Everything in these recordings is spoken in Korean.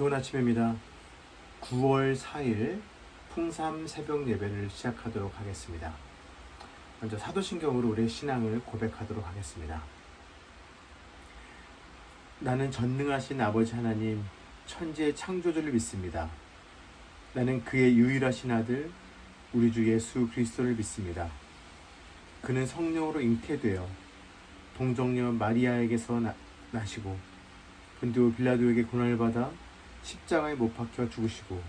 좋은 아침입니다. 9월 4일 풍삼 새벽 예배를 시작하도록 하겠습니다. 먼저 사도신경으로 우리의 신앙을 고백하도록 하겠습니다. 나는 전능하신 아버지 하나님, 천지의 창조주를 믿습니다. 나는 그의 유일하신 아들, 우리 주 예수 그리스도를 믿습니다. 그는 성령으로 잉태되어 동정녀 마리아에게서 나시고 본디오 빌라도에게 고난을 받아 십자가에 못 박혀 죽으시고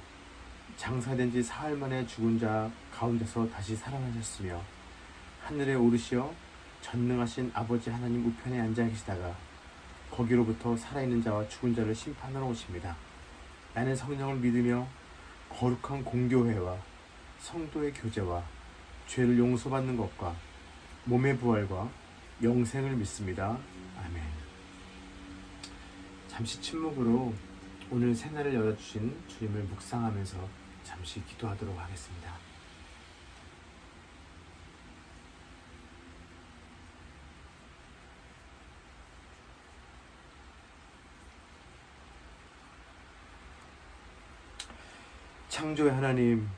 장사된 지 사흘 만에 죽은 자 가운데서 다시 살아나셨으며 하늘에 오르시어 전능하신 아버지 하나님 우편에 앉아 계시다가 거기로부터 살아있는 자와 죽은 자를 심판하러 오십니다. 나는 성령을 믿으며 거룩한 공교회와 성도의 교제와 죄를 용서받는 것과 몸의 부활과 영생을 믿습니다. 아멘. 잠시 침묵으로 오늘 새날을 열어주신 주님을 묵상하면서 잠시 기도하도록 하겠습니다. 창조의 하나님,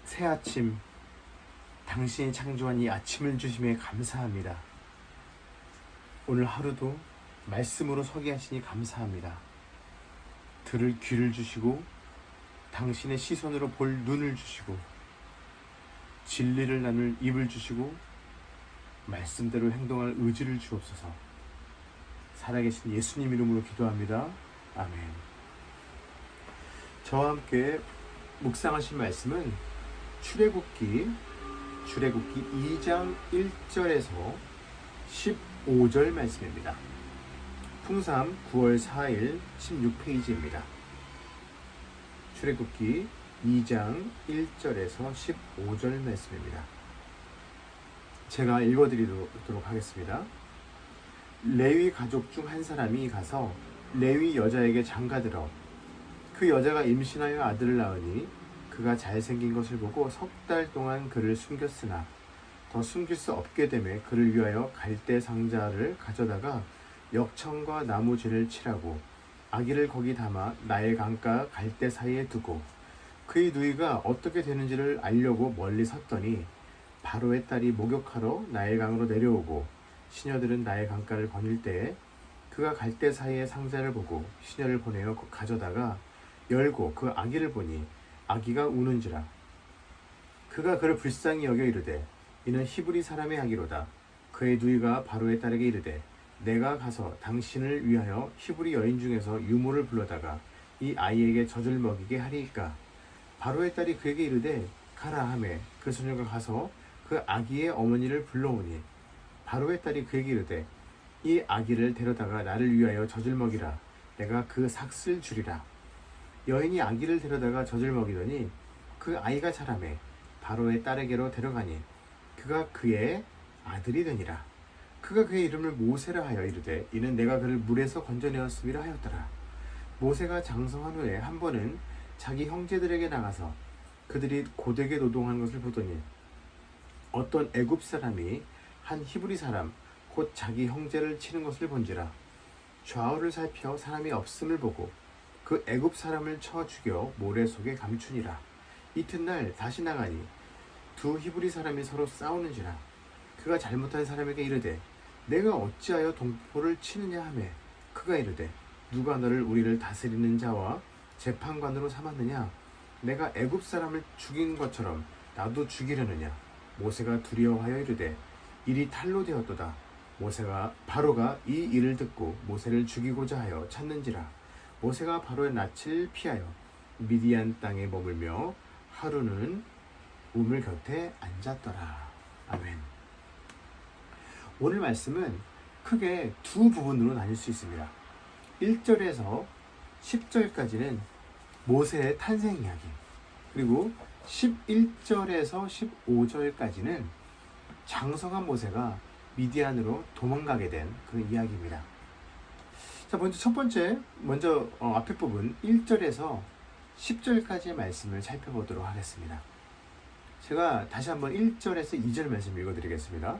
새 아침, 당신이 창조한 이 아침을 주심에 감사합니다. 오늘 하루도 말씀으로 서게 하시니 감사합니다. 들을 귀를 주시고 당신의 시선으로 볼 눈을 주시고 진리를 나눌 입을 주시고 말씀대로 행동할 의지를 주옵소서. 살아계신 예수님 이름으로 기도합니다. 아멘. 저와 함께 묵상하신 말씀은 출애굽기 2장 1절에서 15절 말씀입니다. 풍삼 9월 4일 16페이지입니다. 출애굽기 2장 1절에서 15절 말씀입니다. 제가 읽어드리도록 하겠습니다. 레위 가족 중 한 사람이 가서 레위 여자에게 장가들어 그 여자가 임신하여 아들을 낳으니 그가 잘생긴 것을 보고 3달 동안 그를 숨겼으나 더 숨길 수 없게 되매 그를 위하여 갈대 상자를 가져다가 역청과 나무질을 칠하고 아기를 거기 담아 나일 강가 갈대 사이에 두고 그의 누이가 어떻게 되는지를 알려고 멀리 섰더니 바로의 딸이 목욕하러 나일 강으로 내려오고 시녀들은 나일 강가를 거닐 때에 그가 갈대 사이에 상자를 보고 시녀를 보내어 가져다가 열고 그 아기를 보니 아기가 우는지라. 그가 그를 불쌍히 여겨 이르되 이는 히브리 사람의 아기로다. 그의 누이가 바로의 딸에게 이르되 내가 가서 당신을 위하여 히브리 여인 중에서 유모를 불러다가 이 아이에게 젖을 먹이게 하리이까. 바로의 딸이 그에게 이르되 가라 하매 그 소녀가 가서 그 아기의 어머니를 불러오니 바로의 딸이 그에게 이르되 이 아기를 데려다가 나를 위하여 젖을 먹이라. 내가 그 삭슬 주리라. 여인이 아기를 데려다가 젖을 먹이더니 그 아이가 자라매 바로의 딸에게로 데려가니 그가 그의 아들이 되니라. 그가 그의 이름을 모세라 하여 이르되 이는 내가 그를 물에서 건져내었음이라 하였더라. 모세가 장성한 후에 한 번은 자기 형제들에게 나가서 그들이 고되게 노동하는 것을 보더니 어떤 애굽 사람이 한 히브리 사람 곧 자기 형제를 치는 것을 본지라. 좌우를 살펴 사람이 없음을 보고 그 애굽 사람을 쳐 죽여 모래 속에 감추니라. 이튿날 다시 나가니 두 히브리 사람이 서로 싸우는지라. 그가 잘못한 사람에게 이르되 내가 어찌하여 동포를 치느냐 하매 그가 이르되 누가 너를 우리를 다스리는 자와 재판관으로 삼았느냐. 내가 애굽 사람을 죽인 것처럼 나도 죽이려느냐. 모세가 두려워하여 이르되 일이 탈로 되었도다. 바로가 이 일을 듣고 모세를 죽이고자 하여 찾는지라. 모세가 바로의 낯을 피하여 미디안 땅에 머물며 하루는 우물 곁에 앉았더라. 아멘. 오늘 말씀은 크게 두 부분으로 나뉠 수 있습니다. 1절에서 10절까지는 모세의 탄생 이야기, 그리고 11절에서 15절까지는 장성한 모세가 미디안으로 도망가게 된 그 이야기입니다. 자, 먼저 앞에 부분 1절에서 10절까지의 말씀을 살펴보도록 하겠습니다. 제가 다시 한번 1절에서 2절 말씀 읽어드리겠습니다.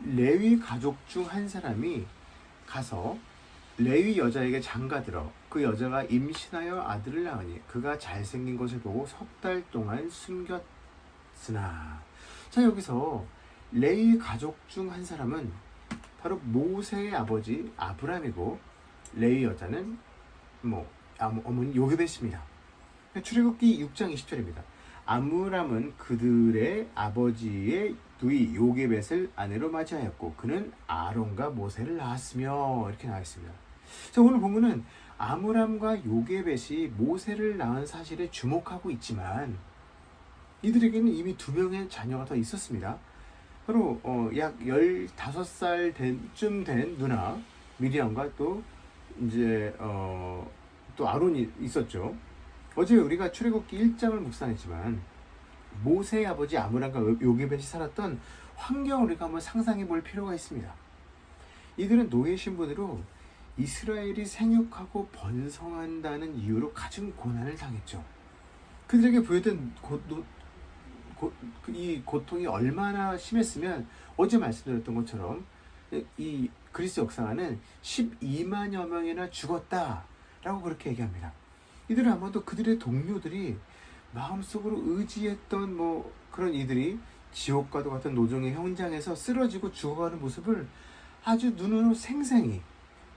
레위 가족 중 한 사람이 가서 레위 여자에게 장가들어 그 여자가 임신하여 아들을 낳으니 그가 잘생긴 것을 보고 석 달 동안 숨겼으나. 자, 여기서 레위 가족 중 한 사람은 바로 모세의 아버지 아브람이고, 레위 여자는 어머니 요게벳입니다. 출애굽기 6장 20절입니다. 아므람은 그들의 아버지의 누이 요게벳을 아내로 맞이하였고 그는 아론과 모세를 낳았으며, 이렇게 나와 있습니다. 자, 오늘 본문은 아므람과 요게벳이 모세를 낳은 사실에 주목하고 있지만 이들에게는 이미 2명의 자녀가 더 있었습니다. 바로 약 15살 쯤 된 누나 미리암과 또 이제 또 아론이 있었죠. 어제 우리가 출애굽기 1장을 묵상했지만 모세의 아버지 아므람과 요게벳이 살았던 환경을 우리가 한번 상상해 볼 필요가 있습니다. 이들은 노예 신분으로 이스라엘이 생육하고 번성한다는 이유로 가진 고난을 당했죠. 그들에게 부여된 이 고통이 얼마나 심했으면 어제 말씀드렸던 것처럼 이 그리스 역사가는 12만여 명이나 죽었다라고 그렇게 얘기합니다. 이들은 아마도 그들의 동료들이 마음속으로 의지했던 그런 이들이 지옥과도 같은 노정의 현장에서 쓰러지고 죽어가는 모습을 아주 눈으로 생생히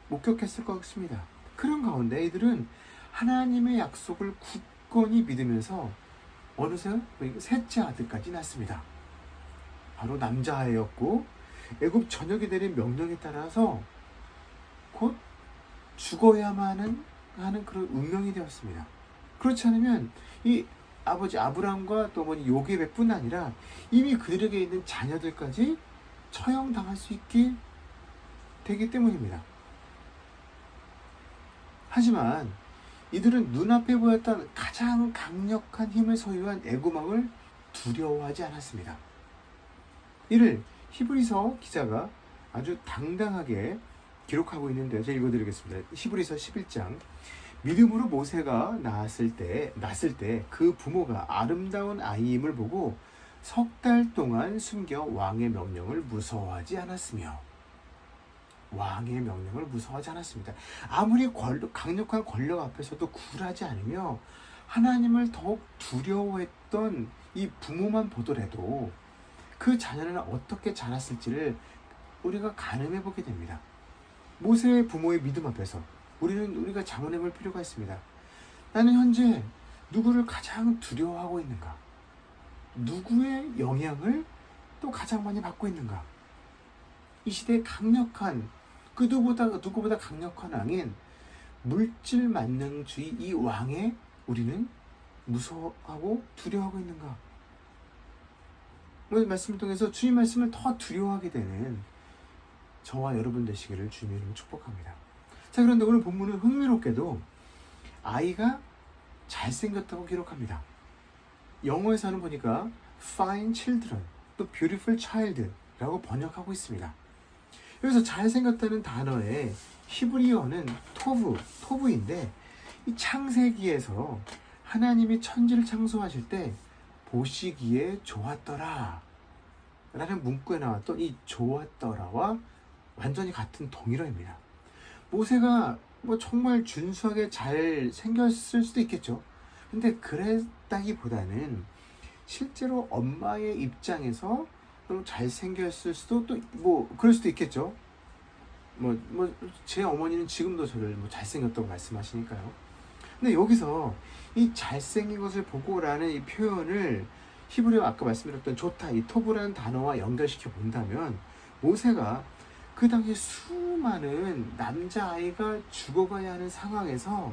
목격했을 것 같습니다. 그런 가운데 이들은 하나님의 약속을 굳건히 믿으면서 어느새 셋째 아들까지 낳습니다. 바로 남자아이였고 애굽 전역이 내린 명령에 따라서 곧 죽어야만 하는 그런 운명이 되었습니다. 그렇지 않으면 이 아버지 아브람과 또 어머니 요게벳뿐 아니라 이미 그들에게 있는 자녀들까지 처형당할 수 있게 되기 때문입니다. 하지만 이들은 눈앞에 보였던 가장 강력한 힘을 소유한 애굽왕을 두려워하지 않았습니다. 이를 히브리서 기자가 아주 당당하게 기록하고 있는데요. 제가 읽어드리겠습니다. 히브리서 11장. 믿음으로 모세가 낳았을 때 그 부모가 아름다운 아이임을 보고 석 달 동안 숨겨 왕의 명령을 무서워하지 않았으며, 왕의 명령을 무서워하지 않았습니다. 아무리 강력한 권력 앞에서도 굴하지 않으며 하나님을 더욱 두려워했던 이 부모만 보더라도 그 자녀는 어떻게 자랐을지를 우리가 가늠해 보게 됩니다. 모세의 부모의 믿음 앞에서 우리가 자문해 볼 필요가 있습니다. 나는 현재 누구를 가장 두려워하고 있는가? 누구의 영향을 또 가장 많이 받고 있는가? 이 시대에 강력한 누구보다 강력한 왕인 물질 만능주의 이 왕에 우리는 무서워하고 두려워하고 있는가? 오늘 말씀을 통해서 주님 말씀을 더 두려워하게 되는 저와 여러분 되시기를 주님의 이름으로 축복합니다. 자, 그런데 오늘 본문은 흥미롭게도 아이가 잘생겼다고 기록합니다. 영어에서는 보니까 fine children, 또 beautiful child라고 번역하고 있습니다. 여기서 잘생겼다는 단어의 히브리어는 토브인데, 이 창세기에서 하나님이 천지를 창조하실 때 보시기에 좋았더라 라는 문구에 나왔던 이 좋았더라와 완전히 같은 동일어입니다. 모세가 정말 준수하게 잘 생겼을 수도 있겠죠. 근데 그랬다기보다는 실제로 엄마의 입장에서 좀 잘생겼을 수도 그럴 수도 있겠죠. 제 어머니는 지금도 저를 잘생겼다고 말씀하시니까요. 근데 여기서 이 잘생긴 것을 보고라는 이 표현을 히브리어 아까 말씀드렸던 좋다, 이 토브라는 단어와 연결시켜 본다면 모세가 그 당시 수많은 남자아이가 죽어가야 하는 상황에서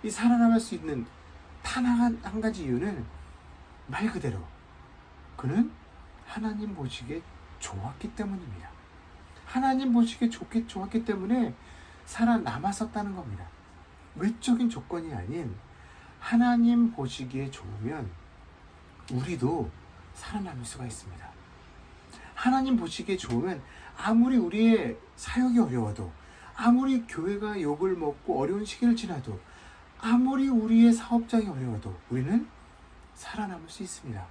이 살아남을 수 있는 단 한 가지 이유는 말 그대로 그는 하나님 보시기에 좋았기 때문입니다. 하나님 보시기에 좋았기 때문에 살아남았었다는 겁니다. 외적인 조건이 아닌 하나님 보시기에 좋으면 우리도 살아남을 수가 있습니다. 하나님 보시기에 좋으면 아무리 우리의 사역이 어려워도, 아무리 교회가 욕을 먹고 어려운 시기를 지나도, 아무리 우리의 사업장이 어려워도 우리는 살아남을 수 있습니다.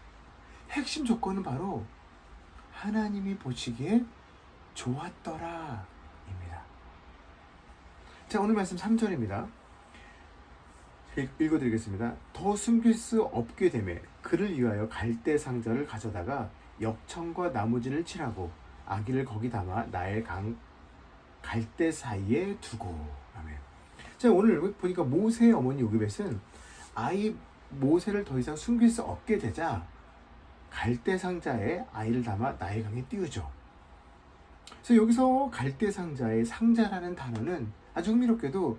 핵심 조건은 바로 하나님이 보시기에 좋았더라 입니다. 자, 오늘 말씀 3절입니다. 읽어드리겠습니다. 더 숨길 수 없게 되매 그를 위하여 갈대 상자를 가져다가 역청과 나무진을 칠하고 아기를 거기 담아 나일 강 갈대 사이에 두고. 아멘. 자, 오늘 보니까 모세의 어머니 요기벳은 아이 모세를 더 이상 숨길 수 없게 되자 갈대 상자에 아이를 담아 나일 강에 띄우죠. 그래서 여기서 갈대 상자의 상자라는 단어는 아주 흥미롭게도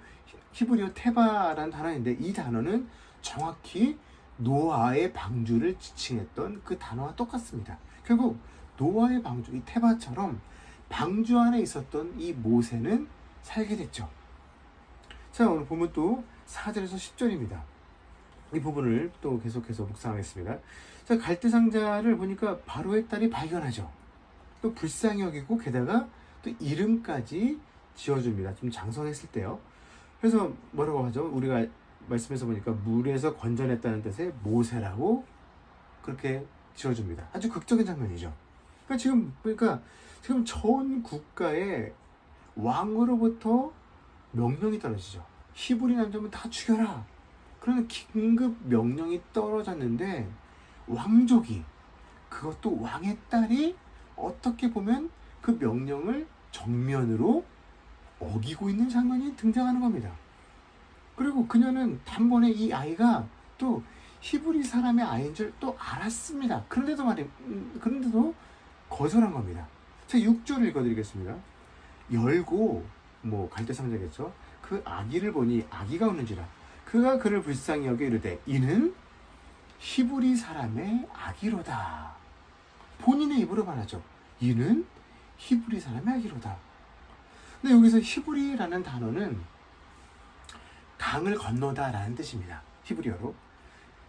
히브리어 테바라는 단어인데, 이 단어는 정확히 노아의 방주를 지칭했던 그 단어와 똑같습니다. 결국 노아의 방주, 이 테바처럼 방주 안에 있었던 이 모세는 살게 됐죠. 자, 오늘 보면 또 4절에서 10절입니다. 이 부분을 또 계속해서 묵상하겠습니다. 자, 갈대 상자를 보니까 바로의 딸이 발견하죠. 또 불쌍히 여기고 게다가 또 이름까지 지어줍니다. 좀 장성했을 때요. 그래서 뭐라고 하죠? 우리가 말씀에서 보니까 물에서 건져냈다는 뜻의 모세라고 그렇게 지어줍니다. 아주 극적인 장면이죠. 그러니까 지금 전 국가의 왕으로부터 명령이 떨어지죠. 히브리 남자면 다 죽여라. 그런 긴급 명령이 떨어졌는데 왕족이, 그것도 왕의 딸이 어떻게 보면 그 명령을 정면으로 어기고 있는 장면이 등장하는 겁니다. 그리고 그녀는 단번에 이 아이가 또 히브리 사람의 아이인 줄 또 알았습니다. 그런데도 거절한 겁니다. 자, 6절을 읽어드리겠습니다. 열고, 갈대 상자겠죠. 그 아기를 보니 아기가 우는지라 그가 그를 불쌍히 여겨 이르되 이는 히브리 사람의 아기로다. 본인의 입으로 말하죠. 이는 히브리 사람의 아기로다. 근데 여기서 히브리라는 단어는 강을 건너다 라는 뜻입니다. 히브리어로.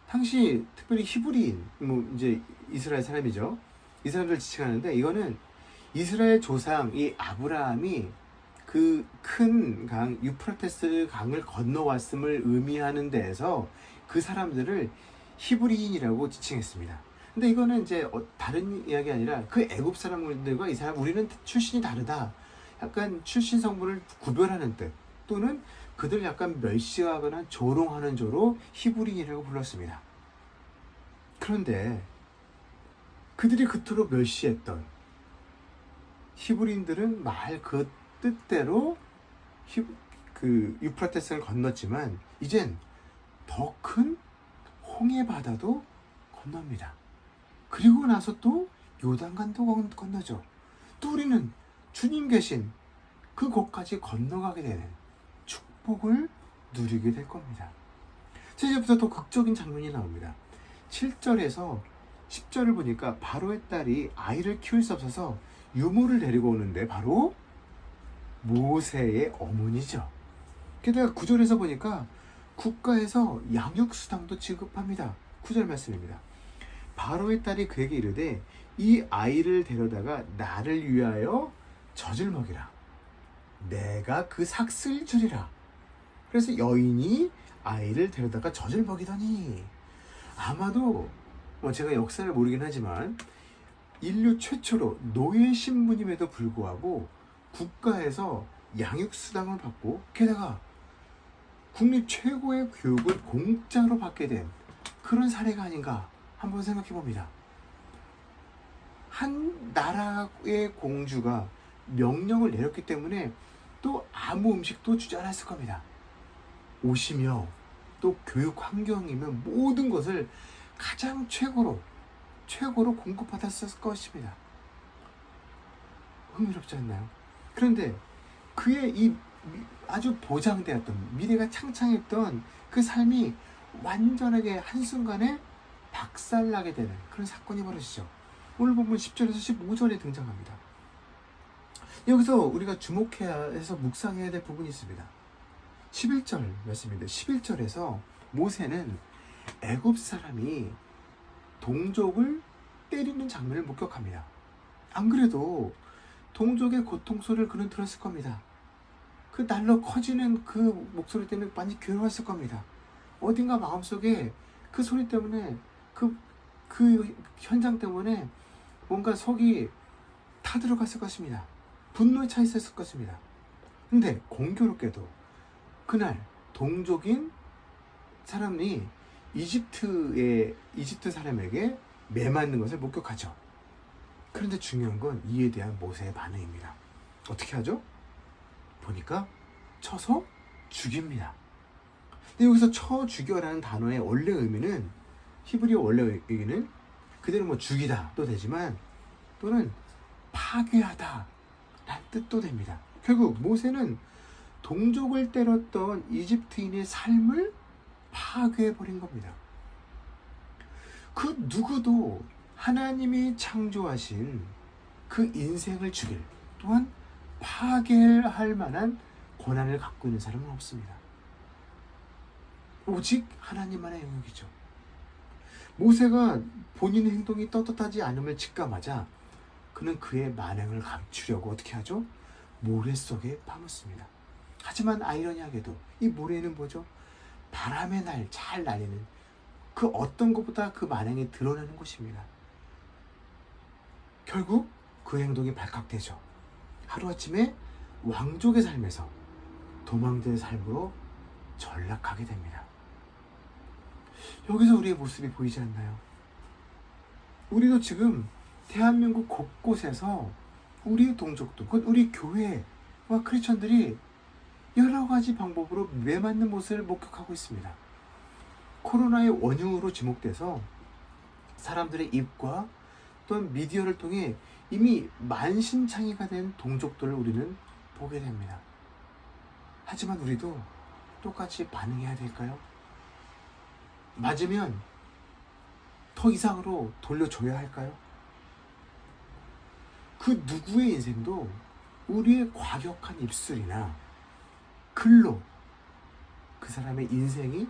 당시 특별히 히브리인, 이제 이스라엘 사람이죠. 이 사람들 지칭하는데, 이거는 이스라엘 조상 이 아브라함이 그 큰 강 유프라테스 강을 건너왔음을 의미하는 데에서 그 사람들을 히브리인이라고 지칭했습니다. 근데 이거는 이제 다른 이야기 아니라 그 애굽 사람들과 이 사람, 우리는 출신이 다르다. 약간 출신 성분을 구별하는 뜻, 또는 그들 약간 멸시하거나 조롱하는 조로 히브리인이라고 불렀습니다. 그런데 그들이 그토록 멸시했던 히브리인들은 말 그 뜻대로 그 유프라테스를 건넜지만 이젠 더 큰 홍해 바다도 건넙니다. 그리고 나서 또 요단강도 건너죠. 또 우리는 주님 계신 그곳까지 건너가게 되는 축복을 누리게 될 겁니다. 이제부터 더 극적인 장면이 나옵니다. 7절에서 10절을 보니까 바로의 딸이 아이를 키울 수 없어서 유모를 데리고 오는데 바로 모세의 어머니죠. 게다가 9절에서 보니까 국가에서 양육수당도 지급합니다. 9절 말씀입니다. 바로의 딸이 그에게 이르되 이 아이를 데려다가 나를 위하여 젖을 먹이라. 내가 그 삭슬 주리라. 그래서 여인이 아이를 데려다가 젖을 먹이더니, 아마도 제가 역사를 모르긴 하지만 인류 최초로 노예 신분임에도 불구하고 국가에서 양육수당을 받고 게다가 국립 최고의 교육을 공짜로 받게 된 그런 사례가 아닌가 한번 생각해 봅니다. 한 나라의 공주가 명령을 내렸기 때문에 또 아무 음식도 주지 않았을 겁니다. 옷이며 또 교육 환경이면 모든 것을 가장 최고로 공급받았을 것입니다. 흥미롭지 않나요? 그런데 그의 이 아주 보장되었던 미래가 창창했던 그 삶이 완전하게 한순간에 박살나게 되는 그런 사건이 벌어지죠. 오늘 본문 10절에서 15절에 등장합니다. 여기서 우리가 주목해야 해서 묵상해야 될 부분이 있습니다. 11절 말씀인데 11절에서 모세는 애굽 사람이 동족을 때리는 장면을 목격합니다. 안 그래도 동족의 고통 소리를 그는 들었을 겁니다. 그 날로 커지는 그 목소리 때문에 많이 괴로웠을 겁니다. 어딘가 마음속에 그 소리 때문에 그 현장 때문에 뭔가 속이 타들어갔을 것입니다. 분노에 차 있었을 것입니다. 근데 공교롭게도 그날 동족인 사람이 이집트 사람에게 매맞는 것을 목격하죠. 그런데 중요한 건 이에 대한 모세의 반응입니다. 어떻게 하죠? 보니까 쳐서 죽입니다. 근데 여기서 쳐 죽여라는 단어의 원래 의미는, 히브리어 원래 의미는 그대로 뭐 죽이다 도 되지만 또는 파괴하다 라는 뜻도 됩니다. 결국 모세는 동족을 때렸던 이집트인의 삶을 파괴해버린 겁니다. 그 누구도 하나님이 창조하신 그 인생을 죽일, 또한 파괴할 만한 권한을 갖고 있는 사람은 없습니다. 오직 하나님만의 영역이죠. 모세가 본인 행동이 떳떳하지 않음을 직감하자 그는 그의 만행을 감추려고 어떻게 하죠? 모래 속에 파묻습니다. 하지만 아이러니하게도 이 모래는 뭐죠? 바람의 날 잘 날리는 그 어떤 것보다 그 만행이 드러나는 곳입니다. 결국 그 행동이 발각되죠. 하루아침에 왕족의 삶에서 도망자의 삶으로 전락하게 됩니다. 여기서 우리의 모습이 보이지 않나요? 우리도 지금 대한민국 곳곳에서 우리 동족도, 곧 우리 교회와 크리스천들이 여러 가지 방법으로 매맞는 모습을 목격하고 있습니다. 코로나의 원흉으로 지목돼서 사람들의 입과 또한 미디어를 통해 이미 만신창이가 된 동족들을 우리는 보게 됩니다. 하지만 우리도 똑같이 반응해야 될까요? 맞으면 더 이상으로 돌려줘야 할까요? 그 누구의 인생도 우리의 과격한 입술이나 글로 그 사람의 인생이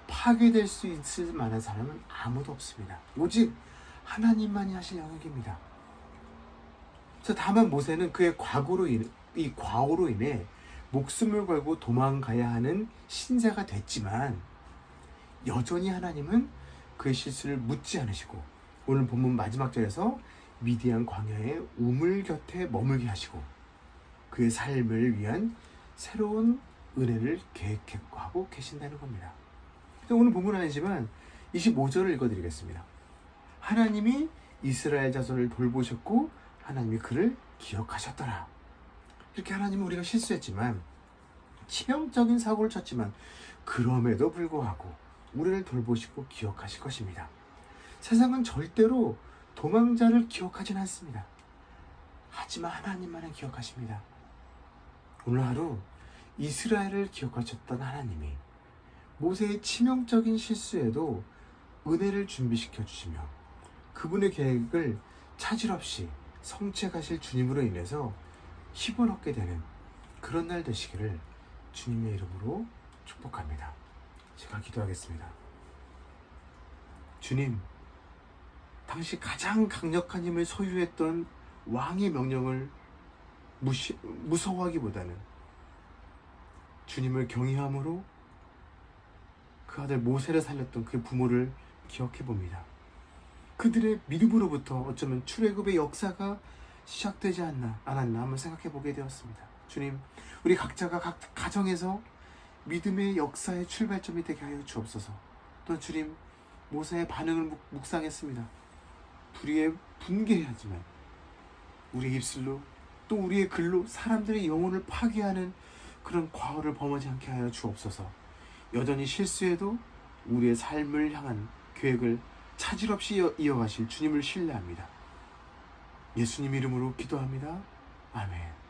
파괴될 수 있을 만한 사람은 아무도 없습니다. 오직 하나님만이 하실 영역입니다. 그래서 다만 모세는 그의 과오로 인해 목숨을 걸고 도망가야 하는 신세가 됐지만 여전히 하나님은 그의 실수를 묻지 않으시고 오늘 본문 마지막 절에서 미디안 광야의 우물 곁에 머물게 하시고 그의 삶을 위한 새로운 은혜를 계획하고 계신다는 겁니다. 오늘 본문은 아니지만 25절을 읽어드리겠습니다. 하나님이 이스라엘 자손을 돌보셨고 하나님이 그를 기억하셨더라. 이렇게 하나님은 우리가 실수했지만 치명적인 사고를 쳤지만 그럼에도 불구하고 우리를 돌보시고 기억하실 것입니다. 세상은 절대로 도망자를 기억하진 않습니다. 하지만 하나님만은 기억하십니다. 오늘 하루 이스라엘을 기억하셨던 하나님이 모세의 치명적인 실수에도 은혜를 준비시켜 주시며 그분의 계획을 차질 없이 성취하실 주님으로 인해서 힘을 얻게 되는 그런 날 되시기를 주님의 이름으로 축복합니다. 제가 기도하겠습니다. 주님, 당시 가장 강력한 힘을 소유했던 왕의 명령을 무서워하기보다는 주님을 경외함으로 그 아들 모세를 살렸던 그 부모를 기억해 봅니다. 그들의 믿음으로부터 어쩌면 출애굽의 역사가 시작되지 않았나 한번 생각해 보게 되었습니다. 주님, 우리 각자가 각 가정에서 믿음의 역사의 출발점이 되게 하여 주옵소서. 또 주님, 모세의 반응을 묵상했습니다. 불의에 분개하지만 우리의 입술로 또 우리의 글로 사람들의 영혼을 파괴하는 그런 과오를 범하지 않게 하여 주옵소서. 여전히 실수해도 우리의 삶을 향한 계획을 차질 없이 이어가실 주님을 신뢰합니다. 예수님 이름으로 기도합니다. 아멘.